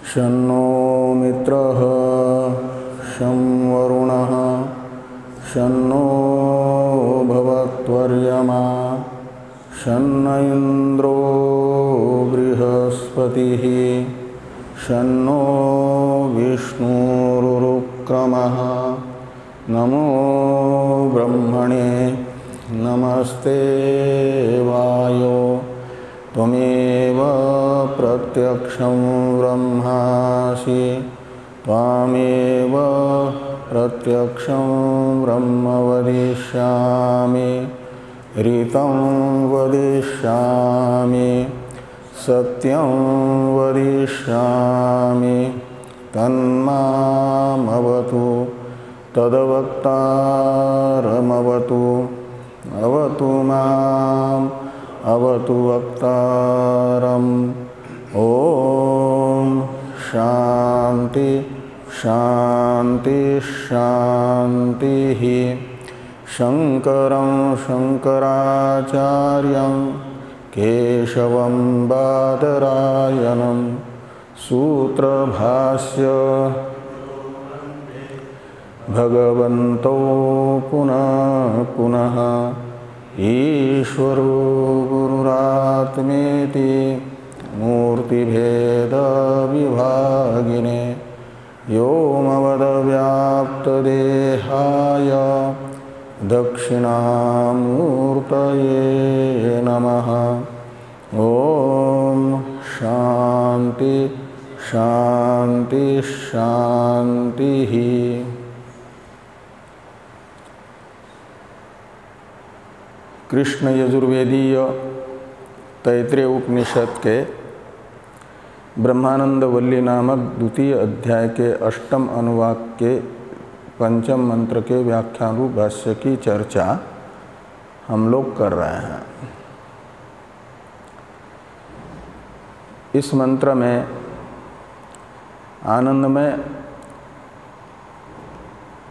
शन्नो मित्रः शं वरुणः शन्नो भवत्वर्यमा शन्न इन्द्रो बृहस्पतिः शन्नो विष्णुरुक्रमः। नमो ब्रह्मणे नमस्ते वायो त्वमेव प्रत्यक्षं ब्रह्मासि त्वामेव प्रत्यक्षं ब्रह्म वदिष्यामि ऋतं वदिष्यामि सत्यं वदिष्यामि तन्मामवतु तद्वक्तारमवतु अवतु माम् अवतु वक्तारम्। ॐ शान्ति शान्ति शान्तिः। शङ्करं शङ्कराचार्यं केशवं बादरायणं सूत्रभाष्य भगवन्तौ पुनः पुनः ईश्वरो गुरुरात्मेति मूर्तिभेदविभागिने व्योमवद्व्याप्तदेहाय दक्षिणामूर्तये नमः। ॐ शान्ति शान्ति शान्तिः। कृष्ण यजुर्वेदीय तैत्रीय उपनिषद के ब्रह्मानंद वल्ली नामक द्वितीय अध्याय के अष्टम अनुवाक के पंचम मंत्र के व्याख्यान रूप भाष्य की चर्चा हम लोग कर रहे हैं। इस मंत्र में आनंदमय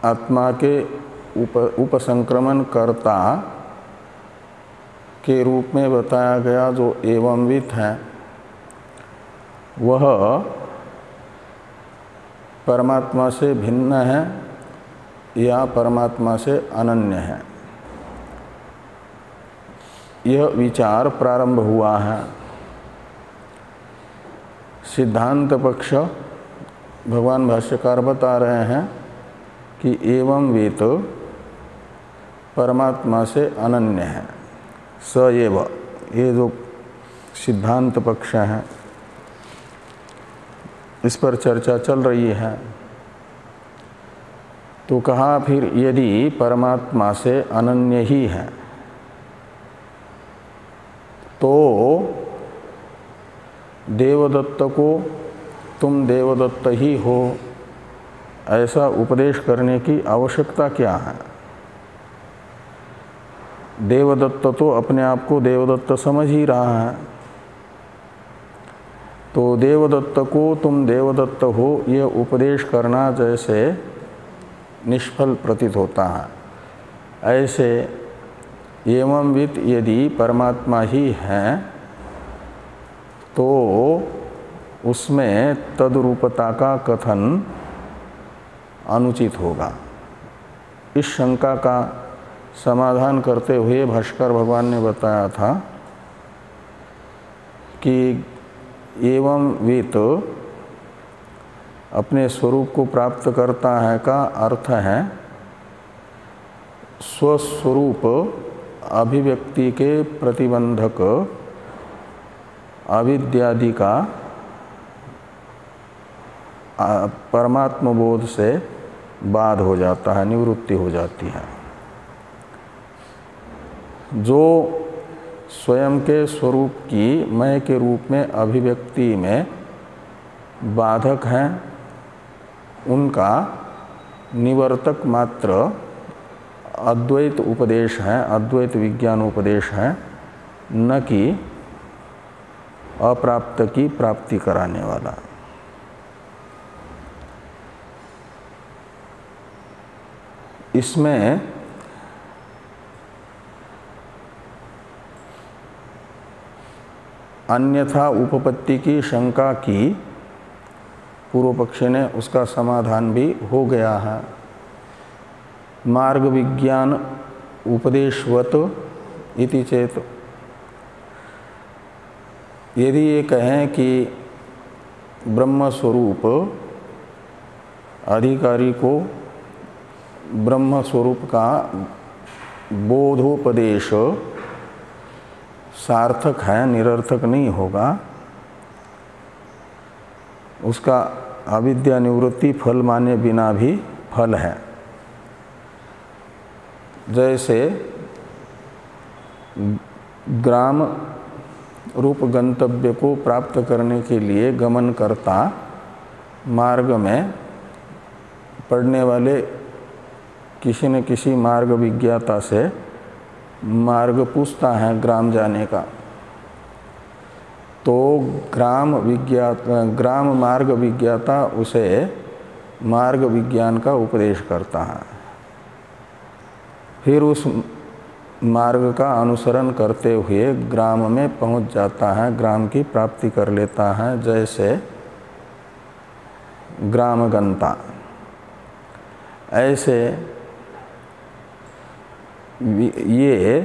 आत्मा के उपसंक्रमण कर्ता के रूप में बताया गया जो एवंवित है वह परमात्मा से भिन्न है या परमात्मा से अनन्य है, यह विचार प्रारंभ हुआ है। सिद्धांत पक्ष भगवान भाष्यकार बता रहे हैं कि एवंवित परमात्मा से अनन्य है, स एव, ये जो सिद्धांत पक्ष है इस पर चर्चा चल रही है। तो कहा फिर यदि परमात्मा से अनन्य ही है तो देवदत्त को तुम देवदत्त ही हो ऐसा उपदेश करने की आवश्यकता क्या है? देवदत्त तो अपने आप को देवदत्त समझ ही रहा है, तो देवदत्त को तुम देवदत्त हो यह उपदेश करना जैसे निष्फल प्रतीत होता है, ऐसे एवंवित यदि परमात्मा ही है तो उसमें तद्रूपता का कथन अनुचित होगा। इस शंका का समाधान करते हुए भाष्कर भगवान ने बताया था कि एवंवित अपने स्वरूप को प्राप्त करता है का अर्थ है स्वस्वरूप अभिव्यक्ति के प्रतिबंधक अविद्यादि का परमात्म बोध से बाध हो जाता है, निवृत्ति हो जाती है। जो स्वयं के स्वरूप की मैं के रूप में अभिव्यक्ति में बाधक हैं उनका निवर्तक मात्र अद्वैत उपदेश है, अद्वैत विज्ञान उपदेश है, न कि अप्राप्त की प्राप्ति कराने वाला। इसमें अन्यथा उपपत्ति की शंका की पूर्व पक्षी ने उसका समाधान भी हो गया है। मार्ग विज्ञान उपदेशवत इति चेत, यदि ये कहें कि ब्रह्म स्वरूप अधिकारी को ब्रह्म स्वरूप का बोधोपदेश सार्थक है, निरर्थक नहीं होगा, उसका अविद्या निवृत्ति फल माने बिना भी फल है। जैसे ग्राम रूप गंतव्य को प्राप्त करने के लिए गमन करता मार्ग में पढ़ने वाले किसी न किसी मार्ग विज्ञाता से मार्ग पूछता है ग्राम जाने का, तो ग्राम मार्ग विज्ञाता उसे मार्ग विज्ञान का उपदेश करता है। फिर उस मार्ग का अनुसरण करते हुए ग्राम में पहुंच जाता है, ग्राम की प्राप्ति कर लेता है। जैसे ग्रामगंता, ऐसे ये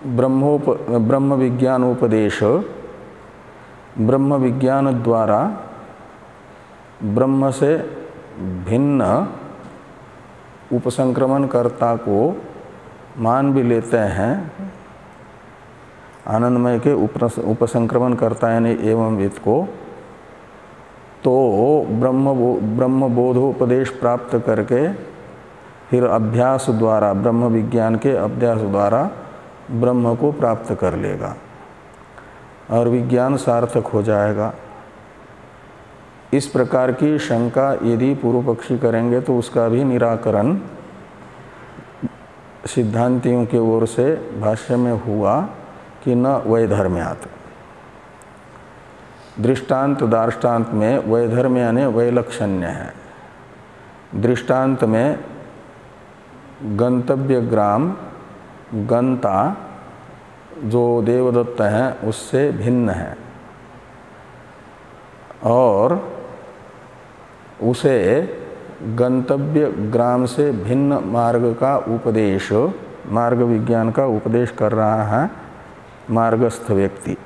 ब्रह्म विज्ञानोपदेश ब्रह्म विज्ञान द्वारा ब्रह्म से भिन्न उपसंक्रमणकर्ता को मान भी लेते हैं। आनंदमय के उपसंक्रमणकर्ता यानी एवं वेद को, तो ब्रह्म बोधोपदेश प्राप्त करके फिर अभ्यास द्वारा, ब्रह्म विज्ञान के अभ्यास द्वारा ब्रह्म को प्राप्त कर लेगा और विज्ञान सार्थक हो जाएगा। इस प्रकार की शंका यदि पूर्व पक्षी करेंगे तो उसका भी निराकरण सिद्धांतियों की ओर से भाष्य में हुआ कि न वैधर्म्यात्। दृष्टांत दार्ष्टान्त में वैधर्म्य यानी वैलक्षण्य है। दृष्टांत में गंतव्य ग्राम गंता जो देवदत्त है उससे भिन्न है और उसे गंतव्य ग्राम से भिन्न मार्ग का उपदेश, मार्ग विज्ञान का उपदेश कर रहा है मार्गस्थ व्यक्ति।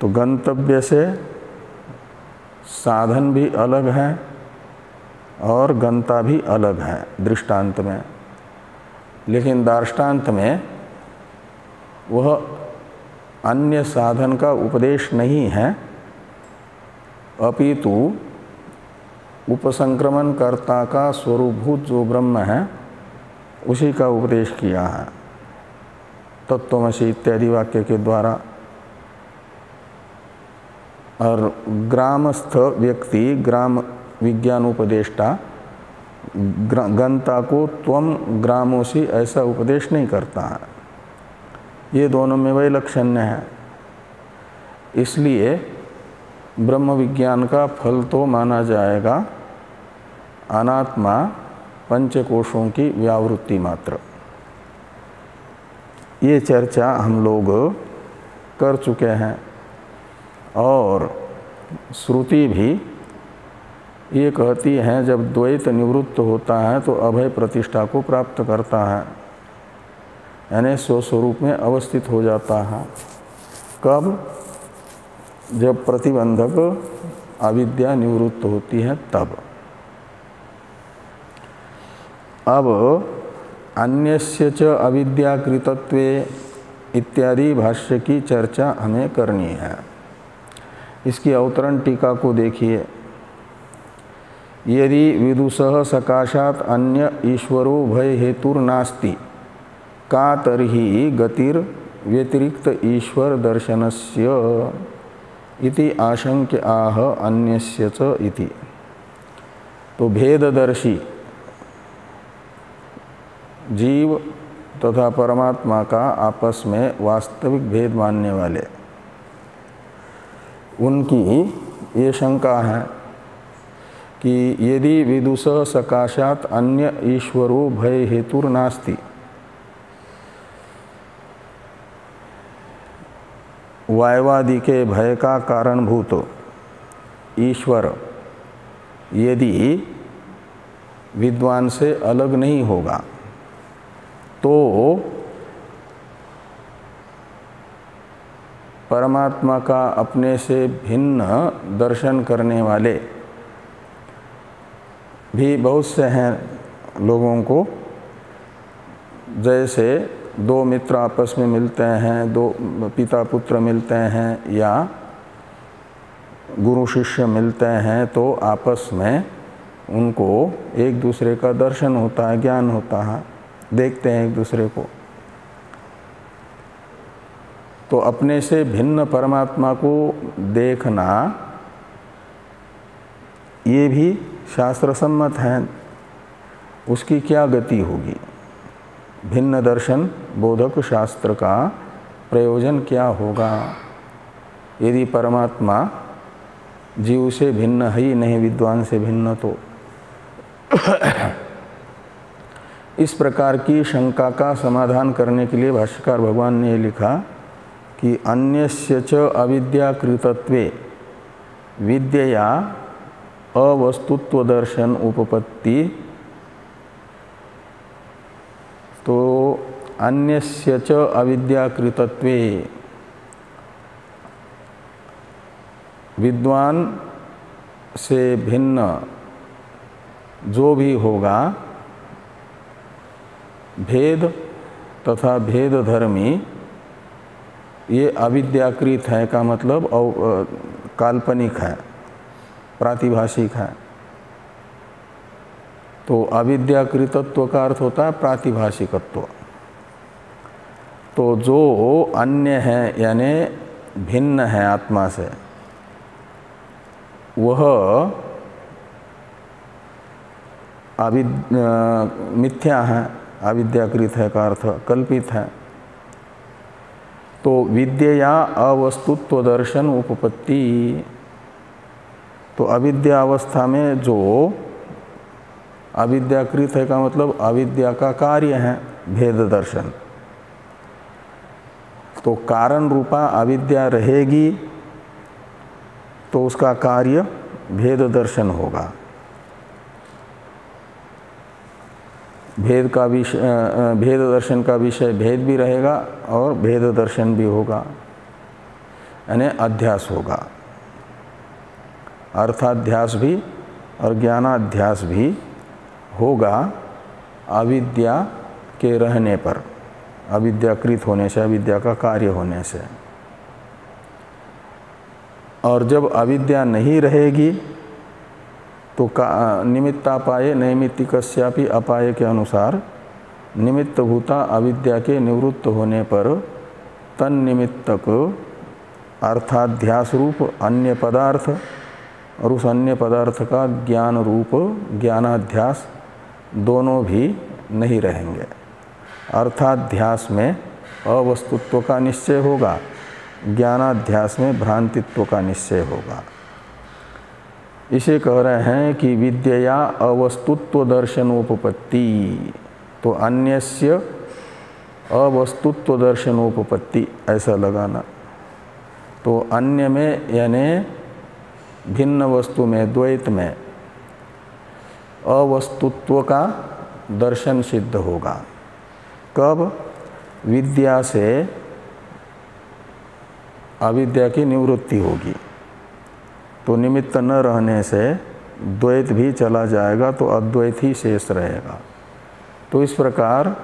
तो गंतव्य से साधन भी अलग है और गंता भी अलग है दृष्टांत में, लेकिन दार्ष्टान्त में वह अन्य साधन का उपदेश नहीं है, अपितु उपसंक्रमणकर्ता का स्वरूपभूत जो ब्रह्म है उसी का उपदेश किया है तत्त्वमसि इत्यादि वाक्य के द्वारा। और ग्रामस्थ व्यक्ति, ग्राम विज्ञानोपदेष्टा गंता को त्वम ग्रामोसी ऐसा उपदेश नहीं करता है। ये दोनों में वैलक्षण्य है। इसलिए ब्रह्म विज्ञान का फल तो माना जाएगा अनात्मा पंचकोशों की व्यावृत्ति मात्र। ये चर्चा हम लोग कर चुके हैं और श्रुति भी ये कहती है जब द्वैत निवृत्त होता है तो अभय प्रतिष्ठा को प्राप्त करता है, यानी स्वस्वरूप में अवस्थित हो जाता है। कब? जब प्रतिबंधक अविद्या निवृत्त होती है तब। अब अन्यस्य च अविद्याकृतत्वे इत्यादि भाष्य की चर्चा हमें करनी है। इसकी अवतरण टीका को देखिए। यदि विदुषः सकाशात् अन्य ईश्वरो भय हेतुर्नास्ति का तर्हि गतिर व्यतिरिक्त ईश्वर दर्शनस्य इति आशंक्य आह अन्यस्य च इति। तो भेददर्शी जीव तथा परमात्मा का आपस में वास्तविक भेद मानने वाले, उनकी ये शंका है कि यदि विदुषः सकाशात् अन्य ईश्वरो भय हेतुर्नास्ति, वायवादि के भय का कारणभूत ईश्वर यदि विद्वान से अलग नहीं होगा तो परमात्मा का अपने से भिन्न दर्शन करने वाले भी बहुत से हैं लोगों को। जैसे दो मित्र आपस में मिलते हैं, दो पिता पुत्र मिलते हैं या गुरु शिष्य मिलते हैं, तो आपस में उनको एक दूसरे का दर्शन होता है, ज्ञान होता है, देखते हैं एक दूसरे को। तो अपने से भिन्न परमात्मा को देखना ये भी शास्त्र सम्मत है। उसकी क्या गति होगी? भिन्न दर्शन बोधक शास्त्र का प्रयोजन क्या होगा यदि परमात्मा जीव से भिन्न है ही नहीं, विद्वान से भिन्न? तो इस प्रकार की शंका का समाधान करने के लिए भाष्यकार भगवान ने लिखा कि अन्यस्य च अविद्याकृतत्वे विद्यया अवस्तुत्व दर्शन उपपत्ति। तो अन्यस्य च अविद्याकृतत्वे, विद्वान से भिन्न जो भी होगा, भेद तथा भेद धर्मी, ये अविद्याकृत है का मतलब काल्पनिक है, प्रातिभाषिक है। तो अविद्याकृतत्व का अर्थ होता है प्रातिभाषिकत्व। तो जो अन्य है यानी भिन्न है आत्मा से, वह मिथ्या है, अविद्याकृत है का अर्थ कल्पित है। तो विद्या अवस्तुत्व दर्शन उपपत्ति, तो अविद्या अवस्था में जो अविद्याकृत है का मतलब अविद्या का कार्य है भेद दर्शन। तो कारण रूपा अविद्या रहेगी तो उसका कार्य भेद दर्शन होगा। भेद का विषय, भेद दर्शन का विषय भेद भी रहेगा और भेद दर्शन भी होगा, यानी अध्यास होगा। अर्थाध्यास भी और ज्ञानाध्यास भी होगा अविद्या के रहने पर, अविद्याकृत होने से, अविद्या का कार्य होने से। और जब अविद्या नहीं रहेगी तो निमित्तापाये नैमित्तिकस्यापि अपाये के अनुसार निमित्तभूता अविद्या के निवृत्त होने पर तन्निमित्तक अर्थाध्यास रूप अन्य पदार्थ और उस अन्य पदार्थ का ज्ञान रूप ज्ञानाध्यास दोनों भी नहीं रहेंगे। अर्थाध्यास में अवस्तुत्व का निश्चय होगा, ज्ञानाध्यास में भ्रांतित्व का निश्चय होगा। इसे कह रहे हैं कि विद्या अवस्तुत्व दर्शनोपपत्ति। तो अन्यस्य अवस्तुत्व दर्शनोपपत्ति ऐसा लगाना। तो अन्य में यानी भिन्न वस्तु में, द्वैत में अवस्तुत्व का दर्शन सिद्ध होगा। कब? विद्या से अविद्या की निवृत्ति होगी। तो निमित्त न रहने से द्वैत भी चला जाएगा, तो अद्वैत ही शेष रहेगा। तो इस प्रकार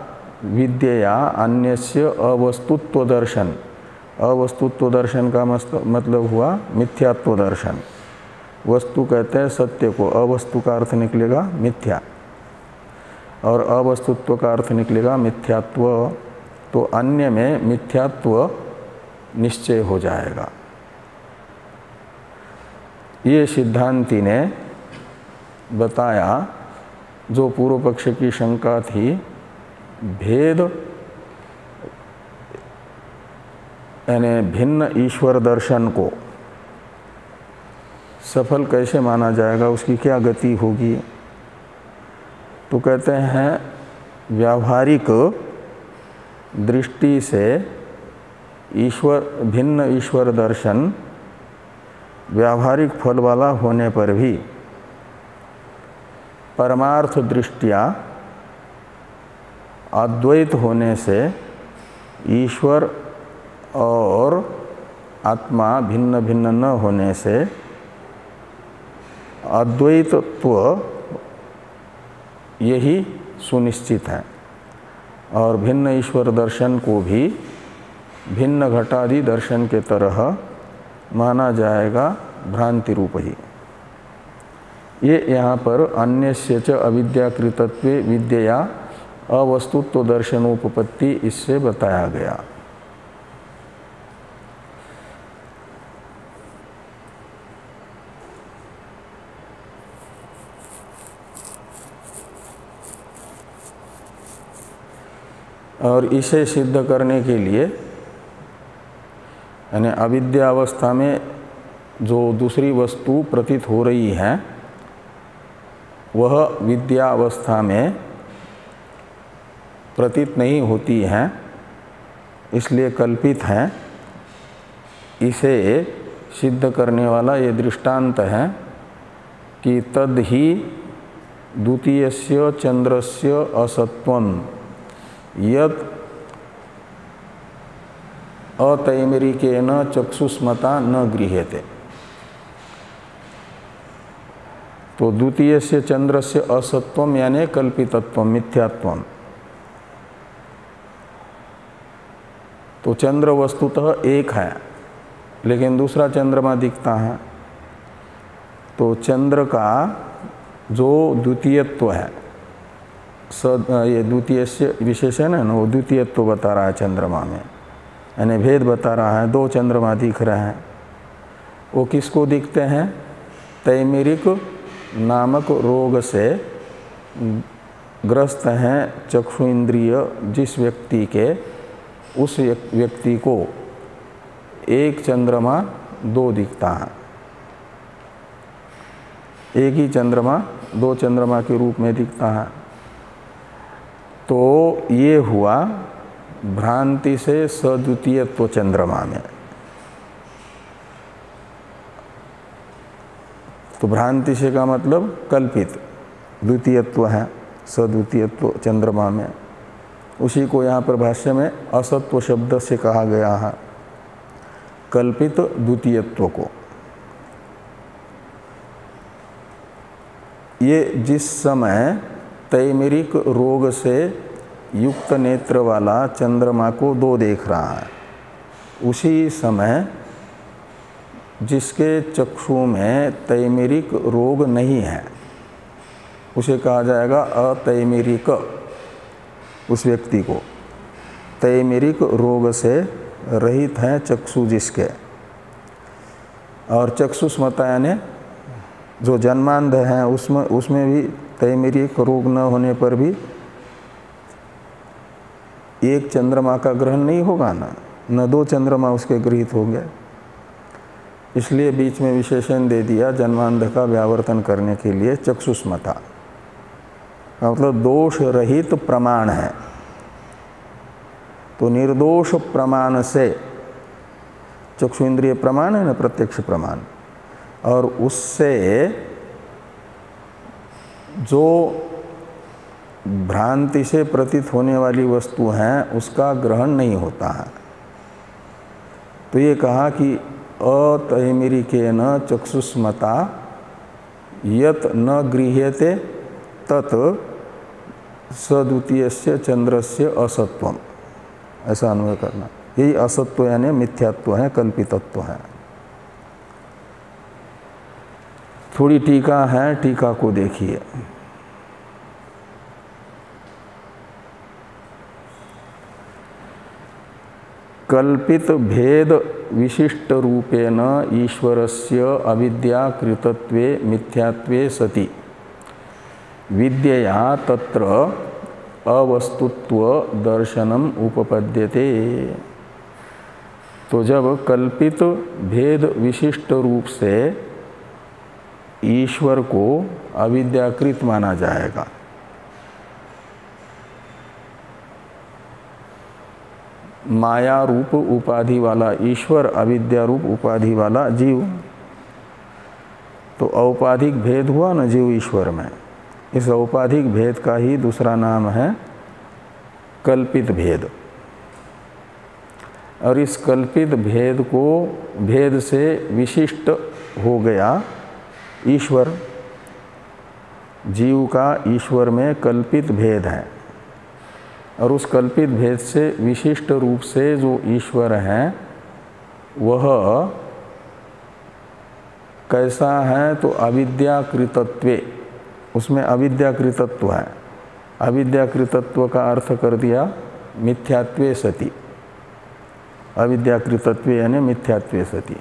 विद्या अन्यस्य अवस्तुत्व दर्शन, अवस्तुत्व दर्शन का मतलब हुआ मिथ्यात्व दर्शन। वस्तु कहते हैं सत्य को, अवस्तु का अर्थ निकलेगा मिथ्या और अवस्तुत्व का अर्थ निकलेगा मिथ्यात्व। तो अन्य में मिथ्यात्व निश्चय हो जाएगा। ये सिद्धांति ने बताया जो पूर्व पक्ष की शंका थी, भेद यानी भिन्न ईश्वर दर्शन को सफल कैसे माना जाएगा, उसकी क्या गति होगी? तो कहते हैं व्यावहारिक दृष्टि से भिन्न ईश्वर दर्शन व्यावहारिक फल वाला होने पर भी परमार्थ दृष्टिया अद्वैत होने से ईश्वर और आत्मा भिन्न भिन्न न होने से अद्वैतत्व यही सुनिश्चित है और भिन्न ईश्वर दर्शन को भी भिन्न घटादि दर्शन के तरह माना जाएगा भ्रांति रूप ही। ये यहाँ पर अन्यस्य च अविद्याकृतत्वे विद्यया अवस्तुत्व दर्शनोपपत्ति इससे बताया गया। और इसे सिद्ध करने के लिए यानी अविद्या अवस्था में जो दूसरी वस्तु प्रतीत हो रही है वह विद्या अवस्था में प्रतीत नहीं होती है, इसलिए कल्पित है। इसे सिद्ध करने वाला ये दृष्टांत है कि तद ही द्वितीयस्य चंद्रस्य असत्वं यत् अतैमरिकेन चक्षुष्मता न गृह्यते। तो द्वितीय से चंद्र से असत्वम यानी कल्पितत्वम मिथ्यात्वम। तो चंद्र वस्तुतः एक है लेकिन दूसरा चंद्रमा दिखता है। तो चंद्र का जो द्वितीयत्व है ये द्वितीय से विशेषण है ना, वो द्वितीयत्व बता रहा है चंद्रमा में, यानी भेद बता रहा है। दो चंद्रमा दिख रहे हैं, वो किसको दिखते हैं? तैमेरिक नामक रोग से ग्रस्त हैं चक्षु इंद्रिय जिस व्यक्ति के, उस व्यक्ति को एक चंद्रमा दो दिखता है। एक ही चंद्रमा दो चंद्रमा के रूप में दिखता है। तो ये हुआ भ्रांति से सद्वितीयत्व चंद्रमा में। तो भ्रांति से का मतलब कल्पित द्वितीयत्व है, सद्वितीयत्व चंद्रमा में। उसी को यहाँ पर भाष्य में असत्व शब्द से कहा गया है, कल्पित द्वितीयत्व को। ये जिस समय तैमेरिक रोग से युक्त नेत्र वाला चंद्रमा को दो देख रहा है, उसी समय जिसके चक्षु में तैमेरिक रोग नहीं है उसे कहा जाएगा अतैमेरिक। उस व्यक्ति को तैमेरिक रोग से रहित है चक्षु जिसके, और चक्षुष्मता यानी जो जन्मांध हैं उसमें भी तैमेरिक रोग न होने पर भी एक चंद्रमा का ग्रहण नहीं होगा ना, न दो चंद्रमा उसके गृहीत होंगे। इसलिए बीच में विशेषण दे दिया जन्मांध का व्यावर्तन करने के लिए चक्षुष्मता, मतलब दोष रहित प्रमाण है। तो निर्दोष प्रमाण से, चक्षु इंद्रिय प्रमाण है ना, प्रत्यक्ष प्रमाण, और उससे जो भ्रांति से प्रतीत होने वाली वस्तु हैं उसका ग्रहण नहीं होता है। तो ये कहा कि अतैमेरिकेन चक्षुष्मता यत् न गृह्यते तत् सद्वितीयस्य चंद्रस्य असत्वम, ऐसा अन्वय करना। यही असत्व यानी मिथ्यात्व है, कल्पितत्व है। थोड़ी टीका है, टीका को देखिए। कल्पित भेद विशिष्ट रूपेण ईश्वरस्य अविद्याकृतत्वे मिथ्यात्वे सति विद्यया तत्र अवस्तुत्व दर्शनम उपपद्यते। तो जब कल्पित भेद विशिष्ट रूप से ईश्वर को अविद्याकृत माना जाएगा, माया रूप उपाधि वाला ईश्वर, अविद्या रूप उपाधि वाला जीव, तो औपाधिक भेद हुआ न जीव ईश्वर में। इस औपाधिक भेद का ही दूसरा नाम है कल्पित भेद। और इस कल्पित भेद से विशिष्ट हो गया ईश्वर। जीव का ईश्वर में कल्पित भेद है और उस कल्पित भेद से विशिष्ट रूप से जो ईश्वर है वह कैसा है, तो अविद्याकृतत्वे, उसमें अविद्याकृतत्व है। अविद्याकृतत्व का अर्थ कर दिया मिथ्यात्वे सति। अविद्याकृतत्वे यानी मिथ्यात्वे सति।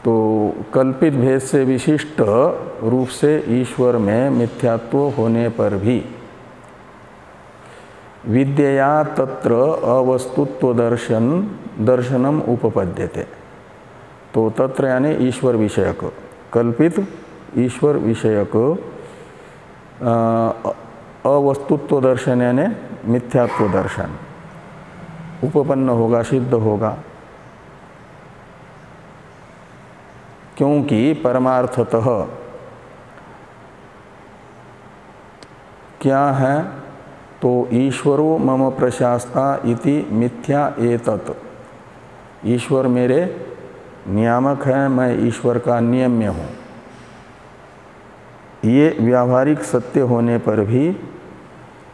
तो कल्पित भेद से विशिष्ट रूप से ईश्वर में मिथ्यात्व होने पर भी विद्यया तत्र अवस्तुत्व दर्शनम उपपद्यते। तो तत्र यानी ईश्वर विषयक, कल्पित ईश्वर विषयक अवस्तुत्व दर्शन यानी मिथ्यात्व दर्शन उपपन्न होगा, सिद्ध होगा। क्योंकि परमार्थतः क्या है, तो ईश्वरो मम प्रशास्ता इति मिथ्या एतत्। ईश्वर मेरे नियामक है, मैं ईश्वर का नियम्य हूँ। ये व्यावहारिक सत्य होने पर भी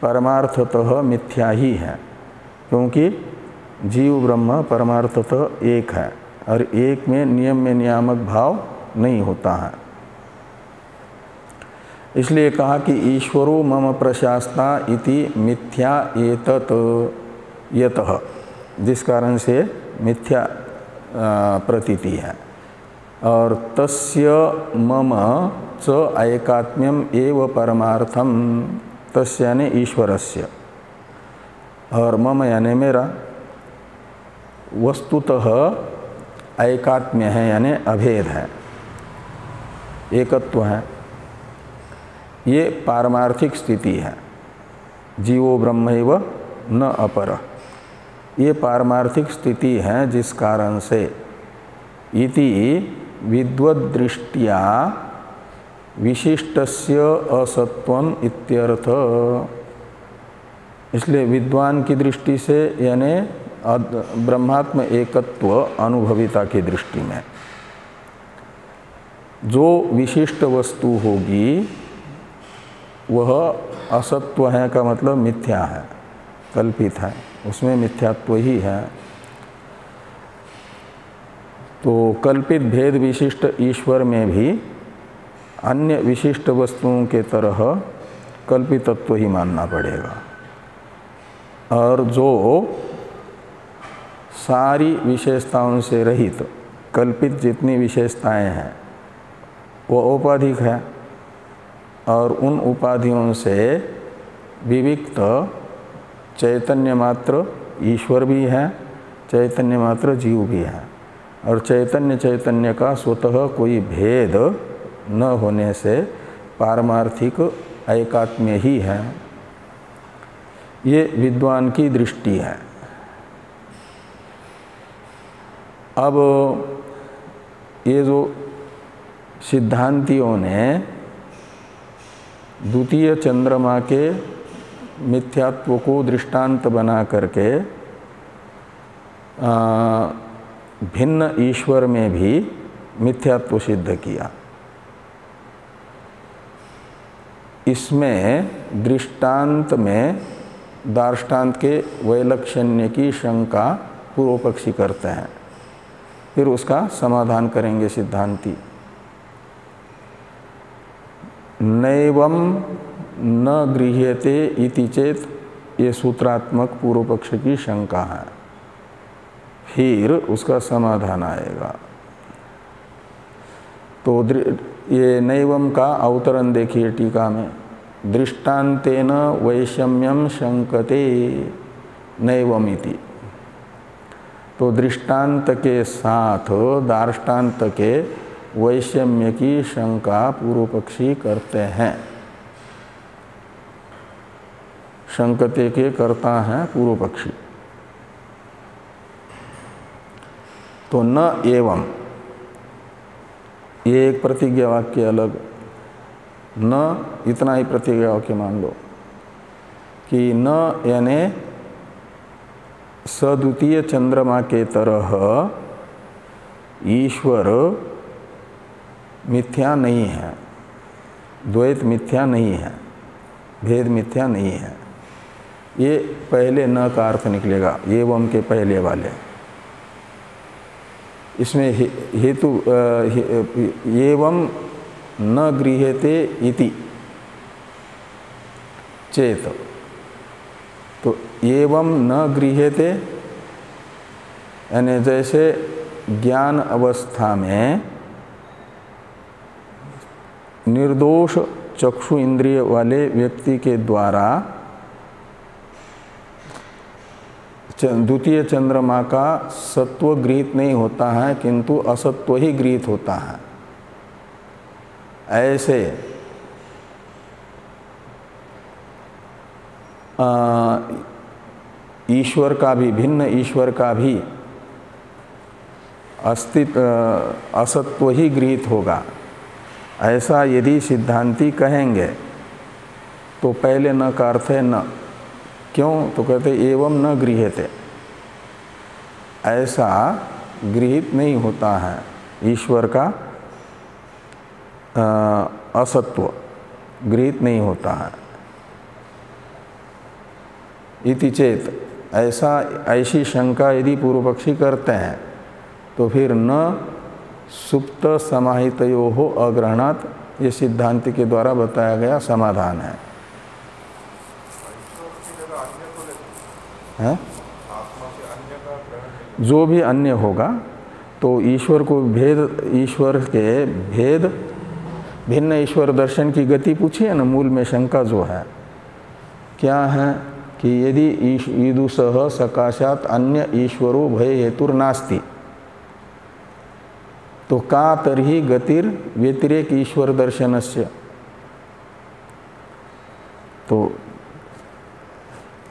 परमार्थतः मिथ्या ही है, क्योंकि जीव ब्रह्म परमार्थतः एक है और एक में नियम्य नियामक भाव नहीं होता है। इसलिए कहा कि ईश्वरो मम प्रशास्ता इति मिथ्या एतत् यतः, जिस कारण से मिथ्या प्रतीति है। और तस्य मम च ऐकात्म्यम एव परमार्थम, तस्य यानी ईश्वरस्य, और मम यानी मेरा, वस्तुतः ऐकात्म्य है यानी अभेद है, एकत्व है। ये पारमार्थिक स्थिति है। जीवो ब्रह्मैव न अपर, ये पारमार्थिक स्थिति है जिस कारण से इति विद्वद्दृष्ट्या विशिष्टस्य असत्वम इत्यर्थ। इसलिए विद्वान की दृष्टि से यानी ब्रह्मात्म एकत्व अनुभविता की दृष्टि में जो विशिष्ट वस्तु होगी वह असत्व है का मतलब मिथ्या है, कल्पित है, उसमें मिथ्यात्व ही है। तो कल्पित भेद विशिष्ट ईश्वर में भी अन्य विशिष्ट वस्तुओं के तरह कल्पितत्व ही मानना पड़ेगा। और जो सारी विशेषताओं से रहित कल्पित जितनी विशेषताएं हैं वो औपाधिक है और उन उपाधियों से विविक्त चैतन्य मात्र ईश्वर भी है, चैतन्य मात्र जीव भी है। और चैतन्य का स्वतः कोई भेद न होने से पारमार्थिक ऐकात्म्य ही है। ये विद्वान की दृष्टि है। अब ये जो सिद्धांतियों ने द्वितीय चंद्रमा के मिथ्यात्व को दृष्टांत बना करके भिन्न ईश्वर में भी मिथ्यात्व सिद्ध किया, इसमें दृष्टांत में दार्ष्टान्त के वैलक्षण्य की शंका पूर्व पक्षी करते हैं। फिर उसका समाधान करेंगे सिद्धांती। नैवं न गृह्यते इति चेत, ये सूत्रात्मक पूर्व पक्ष की शंका है। फिर उसका समाधान आएगा। तो ये नैवम का अवतरण देखिए टीका में, दृष्टान्तेन वैषम्यम शंकते नैवमिति। तो दृष्टांत के साथ दार्ष्टान्त के वैषम्य की शंका पूर्व पक्षी करते हैं। शंकते के कर्ता हैं पूर्व पक्षी। तो न एवं, ये एक प्रतिज्ञा वाक्य अलग, न इतना ही प्रतिज्ञा वाक्य मान लो कि न यानी सद्वितीय चंद्रमा के तरह ईश्वर मिथ्या नहीं है, द्वैत मिथ्या नहीं है, भेद मिथ्या नहीं है। ये पहले न का अर्थ निकलेगा, एवं के पहले वाले। इसमें हेतु एवं न गृह्यते इति चेत, तो एवं न गृह्यते यानी जैसे ज्ञान अवस्था में निर्दोष चक्षु इंद्रिय वाले व्यक्ति के द्वारा द्वितीय चंद्रमा का सत्व गृहीत नहीं होता है किंतु असत्व ही गृहीत होता है, ऐसे ईश्वर का भी, भिन्न ईश्वर का भी अस्तित्व असत्व ही गृहीत होगा, ऐसा यदि सिद्धांती कहेंगे तो पहले न का अर्थ है न। क्यों? तो कहते एवं न गृह्यते, ऐसा गृहीत नहीं होता है ईश्वर का असत्व गृहीत नहीं होता है। इति चेत, ऐसी शंका यदि पूर्व पक्षी करते हैं तो फिर न सुप्त समाहितयोः अग्रहणात्, ये सिद्धांत के द्वारा बताया गया समाधान है। जो भी अन्य होगा तो ईश्वर को भेद, ईश्वर के भेद, भिन्न ईश्वर दर्शन की गति पूछिए ना। मूल में शंका जो है क्या है कि यदि ईदुसः सकाशात अन्य ईश्वरो भय हेतुर्नास्ति तो का तर्हि गतिर व्यतिरेक ईश्वर दर्शनस्य। तो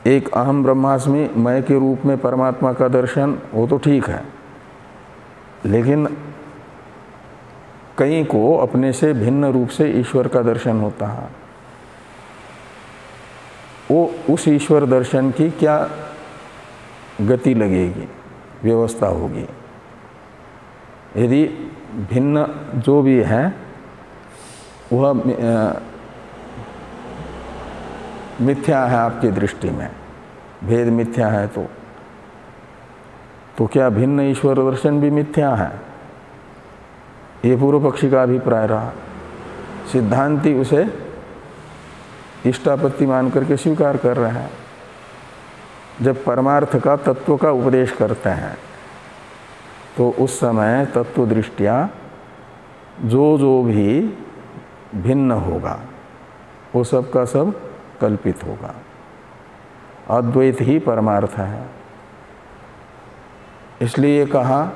एक अहम ब्रह्मास्मि मैं के रूप में परमात्मा का दर्शन वो तो ठीक है, लेकिन कई को अपने से भिन्न रूप से ईश्वर का दर्शन होता है। वो उस ईश्वर दर्शन की क्या गति लगेगी, व्यवस्था होगी। यदि भिन्न जो भी है वह मिथ्या है आपकी दृष्टि में, भेद मिथ्या है, तो क्या भिन्न ईश्वर दर्शन भी मिथ्या है? ये पूर्व पक्षी का अभिप्राय रहा। सिद्धांती उसे इष्टापत्ति मान करके स्वीकार कर रहे हैं। जब परमार्थ का, तत्व का उपदेश करते हैं तो उस समय तत्व दृष्टिया जो भी भिन्न होगा वो सब का सब कल्पित होगा। अद्वैत ही परमार्थ है। इसलिए कहा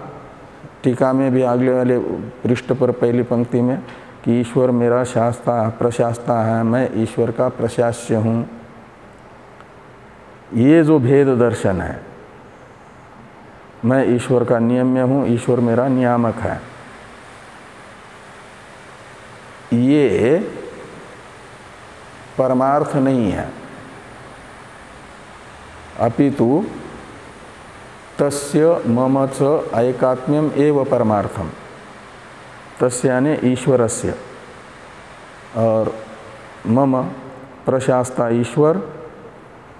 टीका में भी अगले वाले पृष्ठ पर पहली पंक्ति में कि ईश्वर मेरा शास्ता प्रशास्ता है, मैं ईश्वर का प्रशास्य हूँ। ये जो भेद दर्शन है, मैं ईश्वर का नियम्य हूँ, ईश्वर मेरा नियामक है, ये परमार्थ नहीं है, अपितु तस्य मम च ऐकात्म्यम एव परमार्थम। तस्य यानी ईश्वरस्य, और मम प्रशास्ता ईश्वर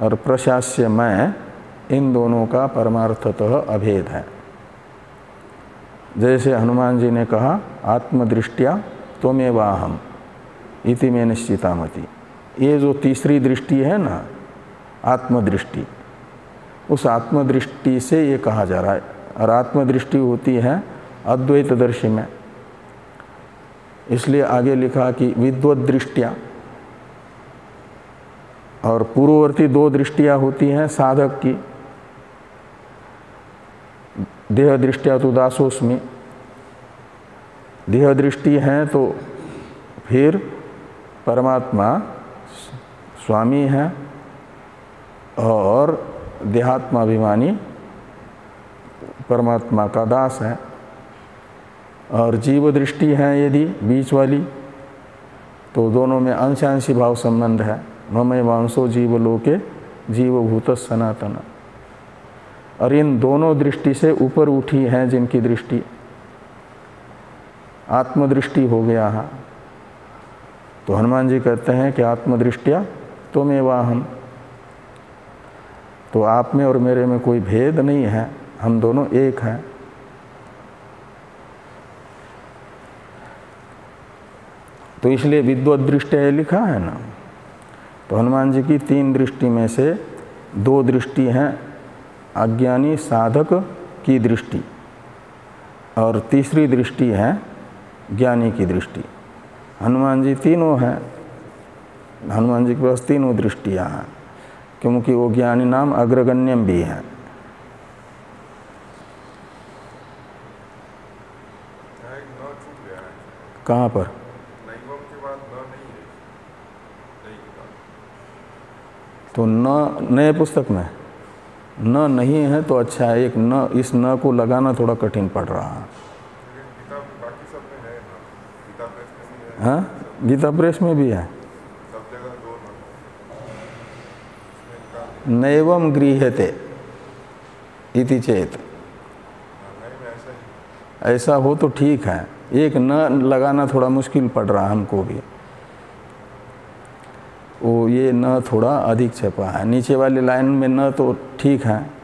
और प्रशास्य मैं, इन दोनों का परमार्थतः अभेद है। जैसे हनुमान जी ने कहा आत्मदृष्टिया त्वमेवाहम् इति मे निश्चितामति। ये जो तीसरी दृष्टि है ना, आत्मदृष्टि, उस आत्मदृष्टि से ये कहा जा रहा है। और आत्मदृष्टि होती है अद्वैत दर्शी में। इसलिए आगे लिखा कि विद्वत दृष्टिया, और पूर्ववर्ती दो दृष्टियाँ होती हैं साधक की। देह दृष्टिया तो दासोस्मि, देह दृष्टि है तो फिर परमात्मा स्वामी है और देहात्माभिमानी परमात्मा का दास है। और जीव दृष्टि है यदि बीच वाली, तो दोनों में अंशांशी भाव संबंध है। ममय वांसो जीवलोके जीवभूत सनातन। और इन दोनों दृष्टि से ऊपर उठी है जिनकी दृष्टि, आत्मदृष्टि हो गया है, तो हनुमान जी कहते हैं कि आत्मदृष्टिया त्वमेवाहम्। तो आप में और मेरे में कोई भेद नहीं है, हम दोनों एक हैं। तो इसलिए विद्वत दृष्टिया लिखा है ना। तो हनुमान जी की 3 दृष्टि में से 2 दृष्टि हैं अज्ञानी साधक की दृष्टि, और तीसरी दृष्टि है ज्ञानी की दृष्टि। हनुमान जी तीनों हैं, हनुमान जी के पास तीनों दृष्टियां हैं, क्योंकि वो ज्ञानी नाम अग्रगण्यम भी है। कहाँ पर? तो न नए पुस्तक में न नहीं है तो अच्छा है, एक न, इस न को लगाना थोड़ा कठिन पड़ रहा है। हाँ, गीता प्रेस में भी है। नैवम गृह्यते इति चेत, ऐसा हो तो ठीक है, एक न लगाना थोड़ा मुश्किल पड़ रहा है हमको भी। वो ये न थोड़ा अधिक छपा है, नीचे वाली लाइन में न तो ठीक है।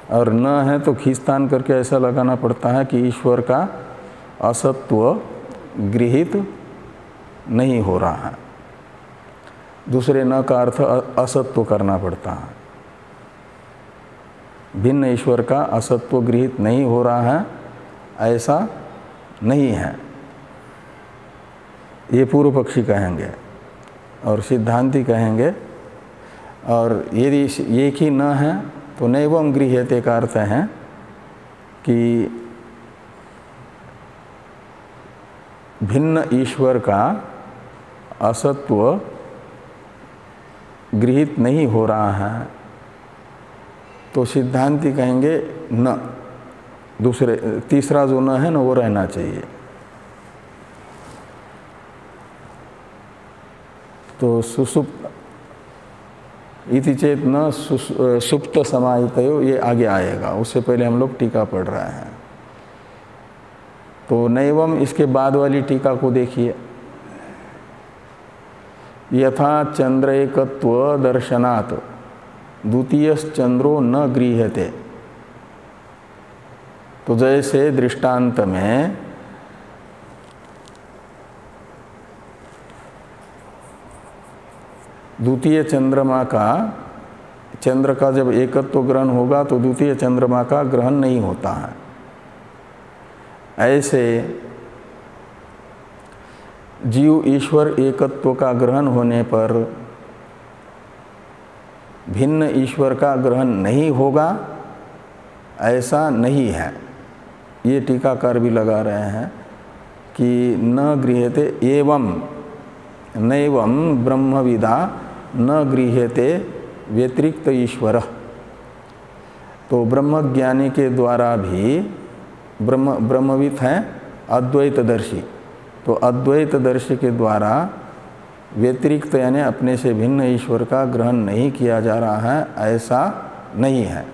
और न है तो खींचतान करके ऐसा लगाना पड़ता है कि ईश्वर का असत्व गृहीत नहीं हो रहा है। दूसरे न का अर्थ असत्व करना पड़ता है। भिन्न ईश्वर का असत्व गृहीत नहीं हो रहा है, ऐसा नहीं है, ये पूर्व पक्षी कहेंगे और सिद्धांती कहेंगे। और यदि एक ही न है तो नैवम गृह्यते का अर्थ है कि भिन्न ईश्वर का असत्व गृहीत नहीं हो रहा है, तो सिद्धांती कहेंगे न, दूसरे तीसरा जो न है ना वो रहना चाहिए। तो सुसुप्त इति चेत न सुप्त समाहितयो, ये आगे आएगा, उससे पहले हम लोग टीका पढ़ रहे हैं। तो नैवम इसके बाद वाली टीका को देखिए। यथा चंद्र एकत्व दर्शनात् द्वितीयश्चंद्रो न गृह्यते। तो जैसे दृष्टांत में द्वितीय चंद्रमा का, चंद्र का जब एकत्व ग्रहण होगा तो द्वितीय चंद्रमा का ग्रहण नहीं होता है, ऐसे जीव ईश्वर एकत्व का ग्रहण होने पर भिन्न ईश्वर का ग्रहण नहीं होगा, ऐसा नहीं है। ये टीकाकार भी लगा रहे हैं कि न गृह्यते एवं नैवं ब्रह्मविदा न गृह्यते व्यतिरिक्त ईश्वर। तो ब्रह्मज्ञानी के द्वारा भी ब्रह्मविद हैं अद्वैतदर्शी, तो अद्वैतदर्शी के द्वारा व्यतिरिक्त यानी अपने से भिन्न ईश्वर का ग्रहण नहीं किया जा रहा है, ऐसा नहीं है।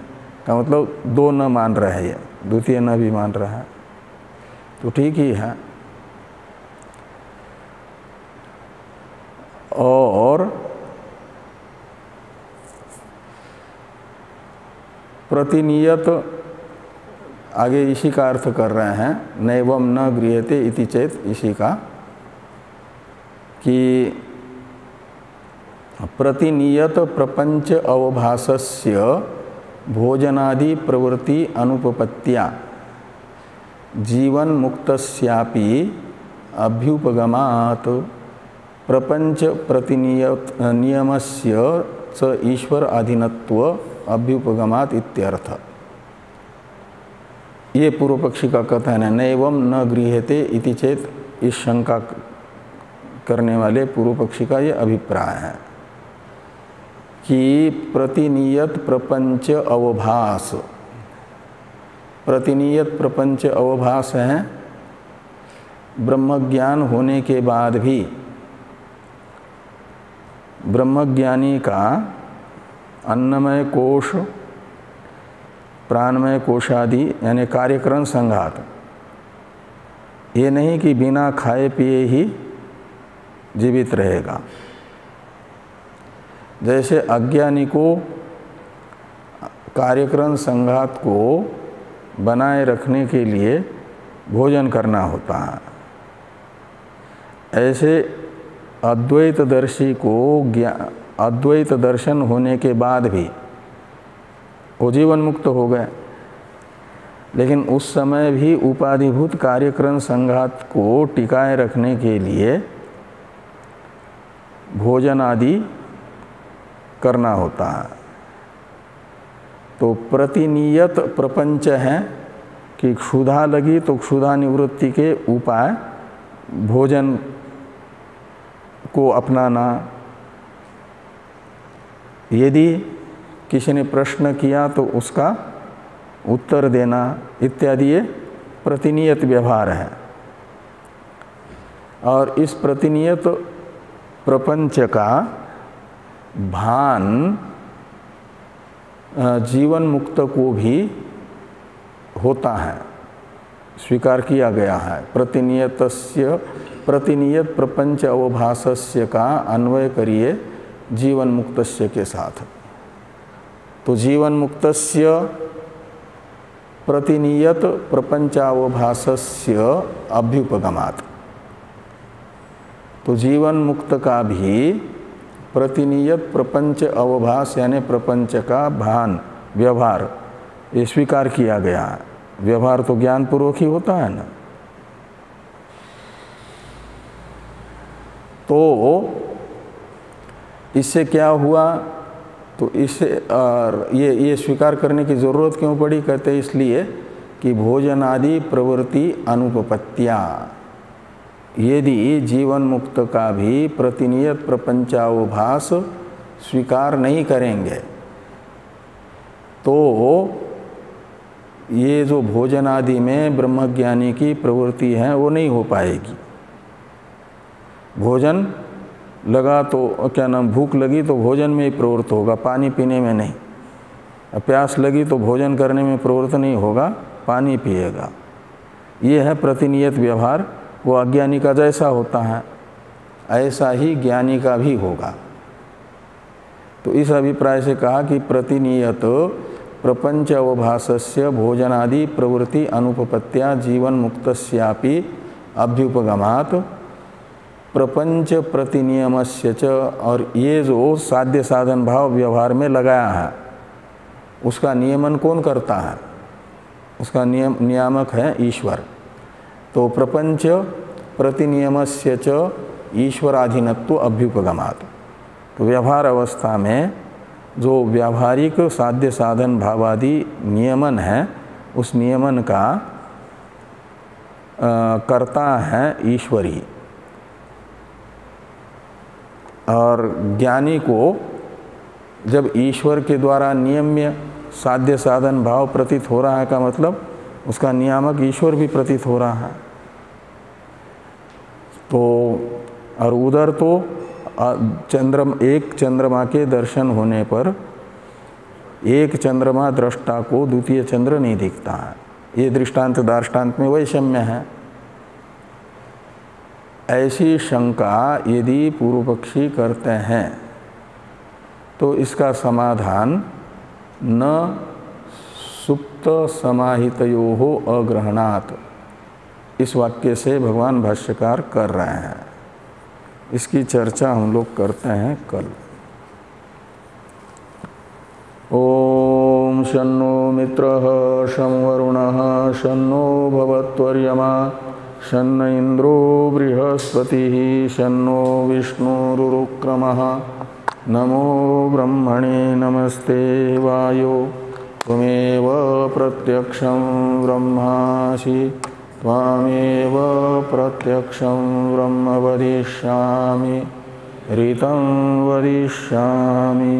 का मतलब दो न मान रहे हैं, ये द्वितीय न भी मान रहा है, तो ठीक ही है। और प्रतिनियत आगे इसी का अर्थ कर रहे हैं, नैवम न गृह्यते इति चेत, इसी का कि प्रतिनियत प्रपंच अवभासस्य भोजनादि प्रवृत्ति अनुपपत्त्या जीवन मुक्तस्यापि अभ्युपगमात् प्रपंच प्रतिनियत नियमस्य च ईश्वर अधीनत्व अभ्युपगमात् इत्यर्थ। ये पूर्व पक्षी का कथन है। नैवम न गृह्यते इति चेत, इस शंका करने वाले पूर्व पक्षी का ये अभिप्राय है कि प्रतिनियत प्रपंच अवभास, प्रतिनियत प्रपंच अवभास है ब्रह्मज्ञान होने के बाद भी ब्रह्मज्ञानी का अन्नमय कोश, प्राणमय कोशादि यानी कार्यकरण संघात, ये नहीं कि बिना खाए पिए ही जीवित रहेगा। जैसे अज्ञानी को कार्यकरण संघात को बनाए रखने के लिए भोजन करना होता है, ऐसे अद्वैतदर्शी को अद्वैत दर्शन होने के बाद भी वो जीवन मुक्त हो गए, लेकिन उस समय भी उपाधिभूत कार्यकरण संघात को टिकाए रखने के लिए भोजन आदि करना होता है। तो प्रतिनियत प्रपंच है कि क्षुधा लगी तो क्षुधा निवृत्ति के उपाय भोजन को अपनाना, यदि किसी ने प्रश्न किया तो उसका उत्तर देना इत्यादि ये प्रतिनियत व्यवहार है। और इस प्रतिनियत प्रपंच का भान जीवन मुक्त को भी होता है, स्वीकार किया गया है। प्रतिनियत प्रपंच अवभासस्य का अन्वय करिए जीवन मुक्तस्य के साथ। तो जीवन मुक्तस्य प्रतिनियत प्रपंचावभासस्य अभ्युपगमात्, तो जीवन मुक्त का भी प्रतिनियत प्रपंच अवभास यानी प्रपंच का भान व्यवहार ये स्वीकार किया गया है। व्यवहार तो ज्ञानपूर्वक ही होता है ना। तो इससे क्या हुआ, तो इससे ये स्वीकार करने की ज़रूरत क्यों पड़ी, कहते इसलिए कि भोजन आदि प्रवृत्ति अनुपपत्तिया, यदि जीवन मुक्त का भी प्रतिनियत प्रपंचावभास स्वीकार नहीं करेंगे तो ये जो भोजन आदि में ब्रह्मज्ञानी की प्रवृत्ति है वो नहीं हो पाएगी। भोजन लगा तो क्या नाम, भूख लगी तो भोजन में ही प्रवृत्त होगा, पानी पीने में नहीं। प्यास लगी तो भोजन करने में प्रवृत्त नहीं होगा, पानी पिएगा। ये है प्रतिनियत व्यवहार। वो अज्ञानी का जैसा होता है ऐसा ही ज्ञानी का भी होगा। तो इस अभिप्राय से कहा कि प्रतिनियत प्रपंच अवभासस्य भोजनादि प्रवृत्ति अनुपपत्त्या जीवन मुक्तस्यापि अभ्युपगमात् प्रपंच प्रतिनियमस्य च, और ये जो साध्य साधन भाव व्यवहार में लगाया है उसका नियमन कौन करता है, उसका नियामक है ईश्वर। तो प्रपंच प्रतिनियमस्य च ईश्वराधीनत्व अभ्युपगमात्, तो व्यवहार अवस्था में जो व्यावहारिक साध्य साधन भावादि नियमन है उस नियमन का कर्ता है ईश्वरी। और ज्ञानी को जब ईश्वर के द्वारा नियम्य साध्य साधन भाव प्रतीत हो रहा है का मतलब उसका नियामक ईश्वर भी प्रतीत हो रहा है। तो और उधर तो एक चंद्रमा के दर्शन होने पर एक चंद्रमा दृष्टा को द्वितीय चंद्र नहीं दिखता है। ये दृष्टांत दार्ष्टान्त में वैषम्य है। ऐसी शंका यदि पूर्व पक्षी करते हैं तो इसका समाधान न सुप्त समाहितयोः अग्रहणात्, इस वाक्य से भगवान भाष्यकार कर रहे हैं। इसकी चर्चा हम लोग करते हैं कल। ओम शन्नो मित्रः शं वरुणः शन्नो भवत्वर्यमा शन्न इंद्रो बृहस्पतिः शन्नो विष्णुरुक्रमः। नमो ब्रह्मणे नमस्ते वायो त्वमेव प्रत्यक्षं ब्रह्मासि त्वामेव प्रत्यक्षं ब्रह्म वदिष्यामि ऋतं वदिष्यामि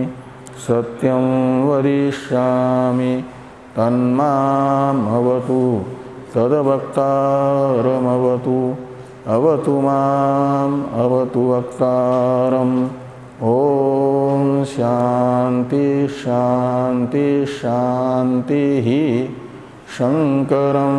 सत्यं वदिष्यामि तन्मामवतु तद्वक्तारमवतु अवतु माम् अवतु वक्तारम्। ओम शांति शांति शांति ही शंकरम्।